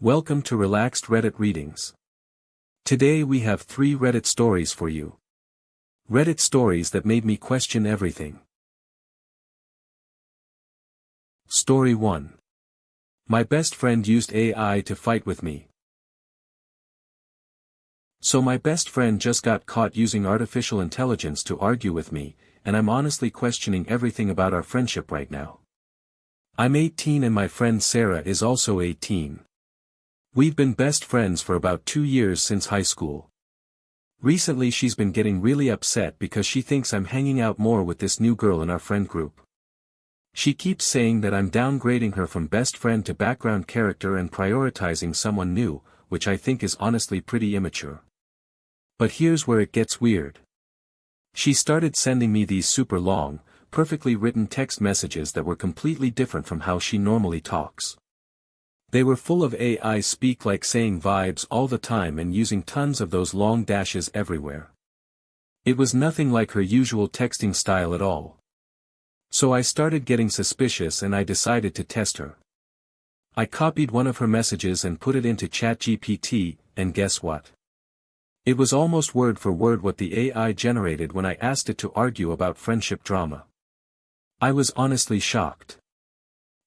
Welcome to Relaxed Reddit Readings. Today we have 3 Reddit stories for you. Reddit stories that made me question everything. Story 1. My best friend used AI to fight with me. So my best friend just got caught using artificial intelligence to argue with me, and I'm honestly questioning everything about our friendship right now. I'm 18 and my friend Sarah is also 18. We've been best friends for about 2 years since high school. Recently she's been getting really upset because she thinks I'm hanging out more with this new girl in our friend group. She keeps saying that I'm downgrading her from best friend to background character and prioritizing someone new, which I think is honestly pretty immature. But here's where it gets weird. She started sending me these super long, perfectly written text messages that were completely different from how she normally talks. They were full of AI speak, like saying vibes all the time and using tons of those long dashes everywhere. It was nothing like her usual texting style at all. So I started getting suspicious and I decided to test her. I copied one of her messages and put it into ChatGPT, and guess what? It was almost word for word what the AI generated when I asked it to argue about friendship drama. I was honestly shocked.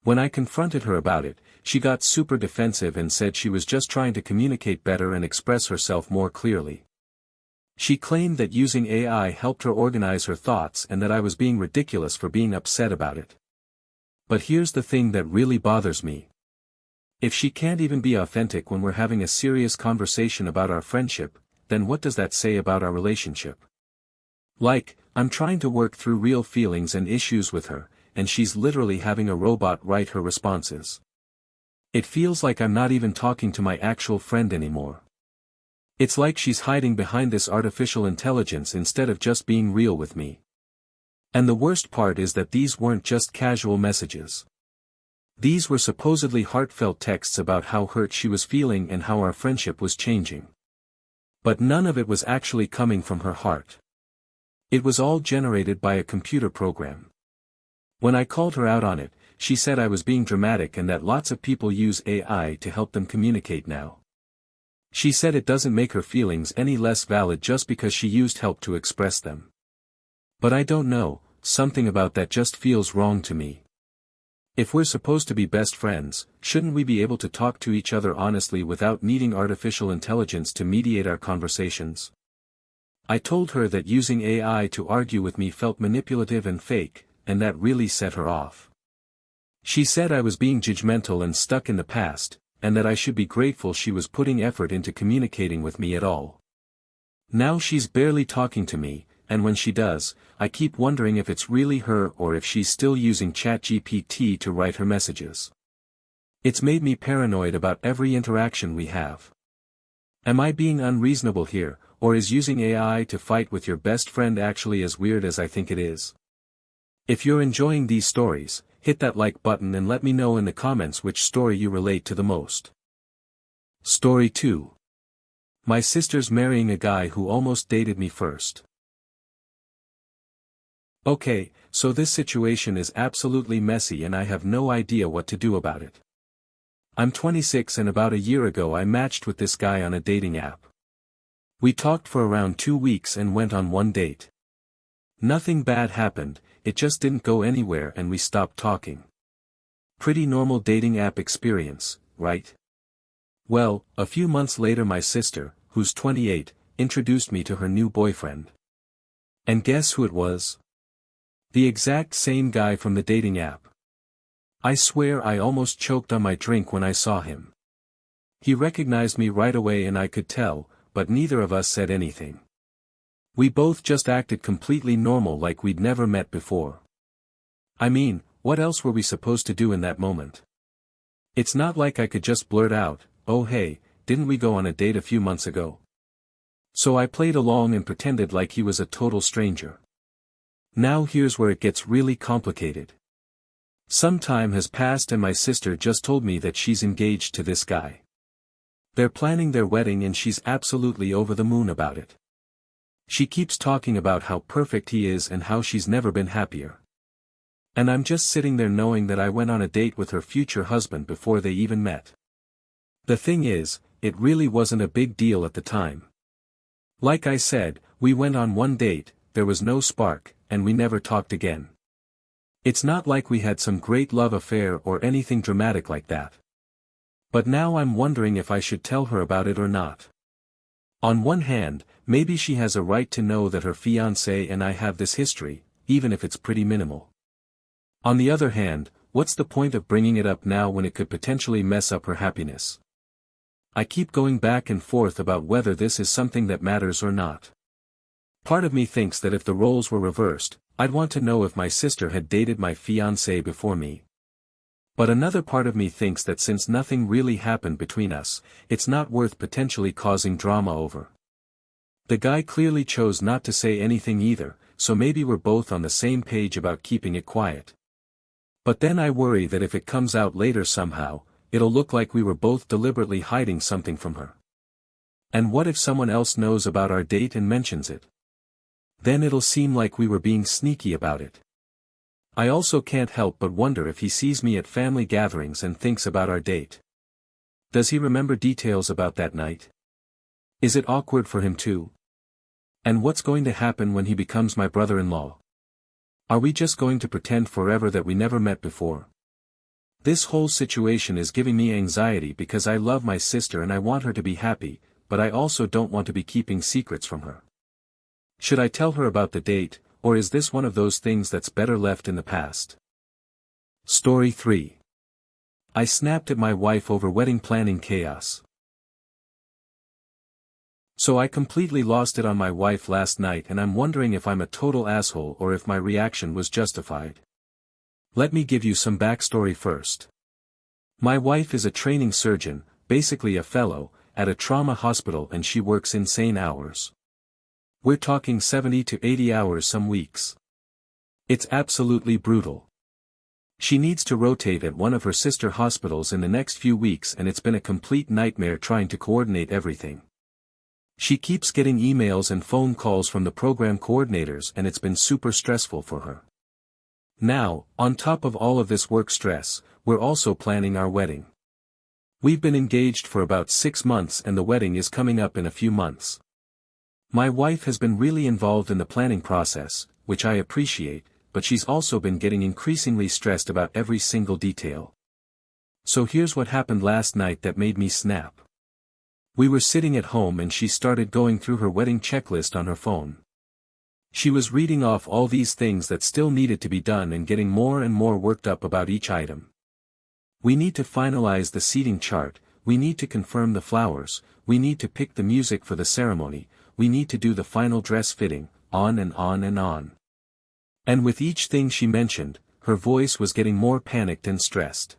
When I confronted her about it, she got super defensive and said she was just trying to communicate better and express herself more clearly. She claimed that using AI helped her organize her thoughts and that I was being ridiculous for being upset about it. But here's the thing that really bothers me. If she can't even be authentic when we're having a serious conversation about our friendship, then what does that say about our relationship? Like, I'm trying to work through real feelings and issues with her, and she's literally having a robot write her responses. It feels like I'm not even talking to my actual friend anymore. It's like she's hiding behind this artificial intelligence instead of just being real with me. And the worst part is that these weren't just casual messages. These were supposedly heartfelt texts about how hurt she was feeling and how our friendship was changing. But none of it was actually coming from her heart. It was all generated by a computer program. When I called her out on it, she said I was being dramatic and that lots of people use AI to help them communicate now. She said it doesn't make her feelings any less valid just because she used help to express them. But I don't know, something about that just feels wrong to me. If we're supposed to be best friends, shouldn't we be able to talk to each other honestly without needing artificial intelligence to mediate our conversations? I told her that using AI to argue with me felt manipulative and fake, and that really set her off. She said I was being judgmental and stuck in the past, and that I should be grateful she was putting effort into communicating with me at all. Now she's barely talking to me, and when she does, I keep wondering if it's really her or if she's still using ChatGPT to write her messages. It's made me paranoid about every interaction we have. Am I being unreasonable here, or is using AI to fight with your best friend actually as weird as I think it is? If you're enjoying these stories, hit that like button and let me know in the comments which story you relate to the most. Story 2. My sister's marrying a guy who almost dated me first. Okay, so this situation is absolutely messy and I have no idea what to do about it. I'm 26 and about a year ago I matched with this guy on a dating app. We talked for around 2 weeks and went on one date. Nothing bad happened, it just didn't go anywhere and we stopped talking. Pretty normal dating app experience, right? Well, a few months later my sister, who's 28, introduced me to her new boyfriend. And guess who it was? The exact same guy from the dating app. I swear I almost choked on my drink when I saw him. He recognized me right away and I could tell, but neither of us said anything. We both just acted completely normal like we'd never met before. I mean, what else were we supposed to do in that moment? It's not like I could just blurt out, "Oh hey, didn't we go on a date a few months ago?" So I played along and pretended like he was a total stranger. Now here's where it gets really complicated. Some time has passed and my sister just told me that she's engaged to this guy. They're planning their wedding and she's absolutely over the moon about it. She keeps talking about how perfect he is and how she's never been happier. And I'm just sitting there knowing that I went on a date with her future husband before they even met. The thing is, it really wasn't a big deal at the time. Like I said, we went on one date, there was no spark, and we never talked again. It's not like we had some great love affair or anything dramatic like that. But now I'm wondering if I should tell her about it or not. On one hand, maybe she has a right to know that her fiancé and I have this history, even if it's pretty minimal. On the other hand, what's the point of bringing it up now when it could potentially mess up her happiness? I keep going back and forth about whether this is something that matters or not. Part of me thinks that if the roles were reversed, I'd want to know if my sister had dated my fiancé before me. But another part of me thinks that since nothing really happened between us, it's not worth potentially causing drama over. The guy clearly chose not to say anything either, so maybe we're both on the same page about keeping it quiet. But then I worry that if it comes out later somehow, it'll look like we were both deliberately hiding something from her. And what if someone else knows about our date and mentions it? Then it'll seem like we were being sneaky about it. I also can't help but wonder if he sees me at family gatherings and thinks about our date. Does he remember details about that night? Is it awkward for him too? And what's going to happen when he becomes my brother-in-law? Are we just going to pretend forever that we never met before? This whole situation is giving me anxiety because I love my sister and I want her to be happy, but I also don't want to be keeping secrets from her. Should I tell her about the date, or is this one of those things that's better left in the past? Story 3. I snapped at my wife over wedding planning chaos. So I completely lost it on my wife last night and I'm wondering if I'm a total asshole or if my reaction was justified. Let me give you some backstory first. My wife is a training surgeon, basically a fellow, at a trauma hospital and she works insane hours. We're talking 70 to 80 hours some weeks. It's absolutely brutal. She needs to rotate at one of her sister hospitals in the next few weeks and it's been a complete nightmare trying to coordinate everything. She keeps getting emails and phone calls from the program coordinators and it's been super stressful for her. Now, on top of all of this work stress, we're also planning our wedding. We've been engaged for about 6 months and the wedding is coming up in a few months. My wife has been really involved in the planning process, which I appreciate, but she's also been getting increasingly stressed about every single detail. So here's what happened last night that made me snap. We were sitting at home and she started going through her wedding checklist on her phone. She was reading off all these things that still needed to be done and getting more and more worked up about each item. We need to finalize the seating chart, we need to confirm the flowers, we need to pick the music for the ceremony, we need to do the final dress fitting, on and on and on. And with each thing she mentioned, her voice was getting more panicked and stressed.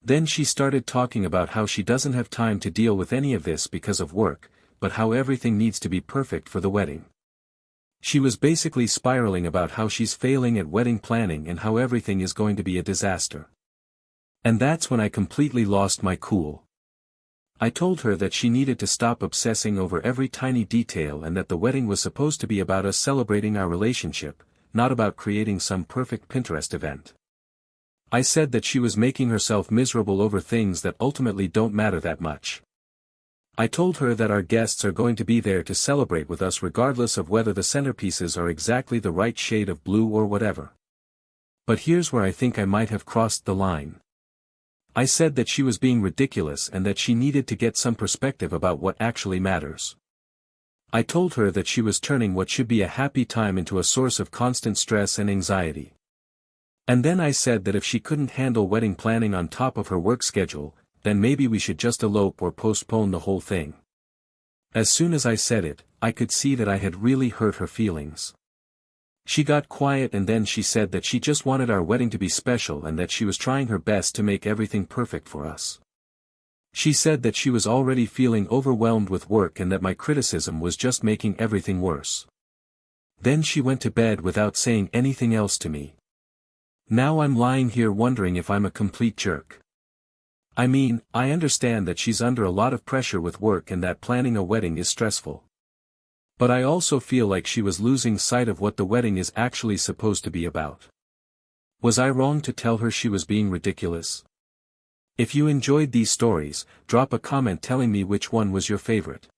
Then she started talking about how she doesn't have time to deal with any of this because of work, but how everything needs to be perfect for the wedding. She was basically spiraling about how she's failing at wedding planning and how everything is going to be a disaster. And that's when I completely lost my cool. I told her that she needed to stop obsessing over every tiny detail and that the wedding was supposed to be about us celebrating our relationship, not about creating some perfect Pinterest event. I said that she was making herself miserable over things that ultimately don't matter that much. I told her that our guests are going to be there to celebrate with us regardless of whether the centerpieces are exactly the right shade of blue or whatever. But here's where I think I might have crossed the line. I said that she was being ridiculous and that she needed to get some perspective about what actually matters. I told her that she was turning what should be a happy time into a source of constant stress and anxiety. And then I said that if she couldn't handle wedding planning on top of her work schedule, then maybe we should just elope or postpone the whole thing. As soon as I said it, I could see that I had really hurt her feelings. She got quiet and then she said that she just wanted our wedding to be special and that she was trying her best to make everything perfect for us. She said that she was already feeling overwhelmed with work and that my criticism was just making everything worse. Then she went to bed without saying anything else to me. Now I'm lying here wondering if I'm a complete jerk. I mean, I understand that she's under a lot of pressure with work and that planning a wedding is stressful. But I also feel like she was losing sight of what the wedding is actually supposed to be about. Was I wrong to tell her she was being ridiculous? If you enjoyed these stories, drop a comment telling me which one was your favorite.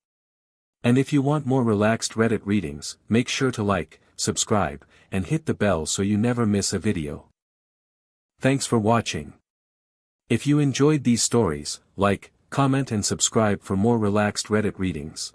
And if you want more relaxed Reddit readings, make sure to like, subscribe, and hit the bell so you never miss a video. Thanks for watching. If you enjoyed these stories, like, comment and subscribe for more relaxed Reddit readings.